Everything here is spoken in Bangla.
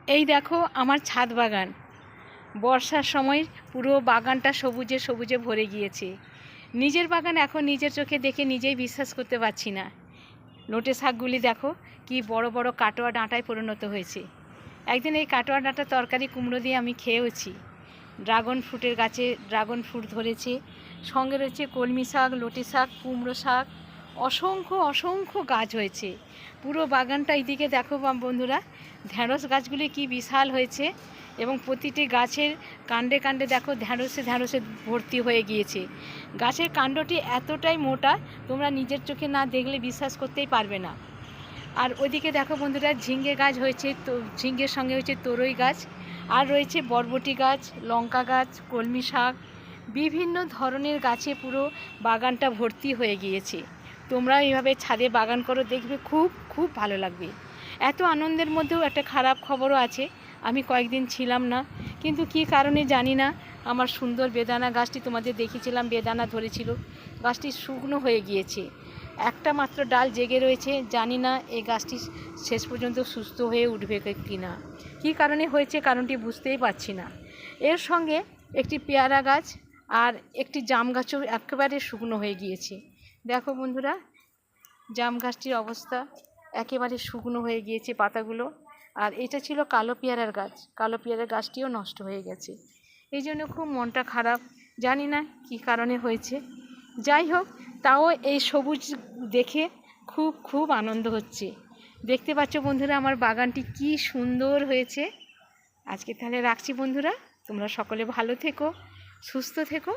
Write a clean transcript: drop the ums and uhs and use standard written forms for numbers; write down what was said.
এই দেখো আমার ছাদ বাগান। বর্ষার সময় পুরো বাগানটা সবুজে সবুজে ভরে গিয়েছে। নিজের বাগান এখন নিজের চোখে দেখে নিজেই বিশ্বাস করতে পারছি না। নোটে শাকগুলি দেখো কি বড় বড় কাটোয়া ডাঁটায় পরিণত হয়েছে। একদিন এই কাটোয়া ডাঁটা তরকারি কুমড়ো দিয়ে আমি খেয়েওছি। ড্রাগন ফ্রুটের গাছে ড্রাগন ফ্রুট ধরেছে, সঙ্গে রয়েছে কলমি শাক, লটে শাক, কুমড়ো শাক, অসংখ্য অসংখ্য গাছ হয়েছে। পুরো বাগানটা এইদিকে দেখো বন্ধুরা, ঢ্যাঁড়স গাছগুলি কি বিশাল হয়েছে এবং প্রতিটি গাছের কাণ্ডে কাণ্ডে দেখো ঢ্যাঁড়সে ঢ্যাঁড়সে ভর্তি হয়ে গিয়েছে। গাছের কাণ্ডটি এতটাই মোটা, তোমরা নিজের চোখে না দেখলে বিশ্বাস করতেই পারবে না। আর ওইদিকে দেখো বন্ধুরা, ঝিঙ্গে গাছ হয়েছে, তো ঝিঙ্গের সঙ্গে হয়েছে তরই গাছ, আর রয়েছে বরবটি গাছ, লঙ্কা গাছ, কলমি শাক, বিভিন্ন ধরনের গাছে পুরো বাগানটা ভর্তি হয়ে গিয়েছে। তোমরা এইভাবে ছাদে বাগান করো, দেখবে খুব খুব ভালো লাগবে। এত আনন্দের মধ্যেও একটা খারাপ খবরও আছে। আমি কয়েকদিন ছিলাম না, কিন্তু কী কারণে জানি না আমার সুন্দর বেদানা গাছটি, তোমাদের দেখিয়েছিলাম বেদানা ধরেছিল, গাছটি শুকনো হয়ে গিয়েছে। একটা মাত্র ডাল জেগে রয়েছে। জানি না এই গাছটি শেষ পর্যন্ত সুস্থ হয়ে উঠবে কি না। কী কারণে হয়েছে কারণটি বুঝতেই পারছি না। এর সঙ্গে একটি পেয়ারা গাছ আর একটি জাম গাছও একেবারে শুকনো হয়ে গিয়েছে। দেখো বন্ধুরা, জাম গাছটির অবস্থা একেবারে শুকনো হয়ে গিয়েছে পাতাগুলো। আর এটা ছিল কালো পেয়ারার গাছ, কালো পেয়ারার গাছটিও নষ্ট হয়ে গেছে। এই জন্য খুব মনটা খারাপ, জানি না কী কারণে হয়েছে। যাই হোক, তাও এই সবুজ দেখে খুব খুব আনন্দ হচ্ছে। দেখতে পাচ্ছ বন্ধুরা আমার বাগানটি কি সুন্দর হয়েছে। আজকে তাহলে রাখছি বন্ধুরা, তোমরা সকলে ভালো থেকো, সুস্থ থেকো।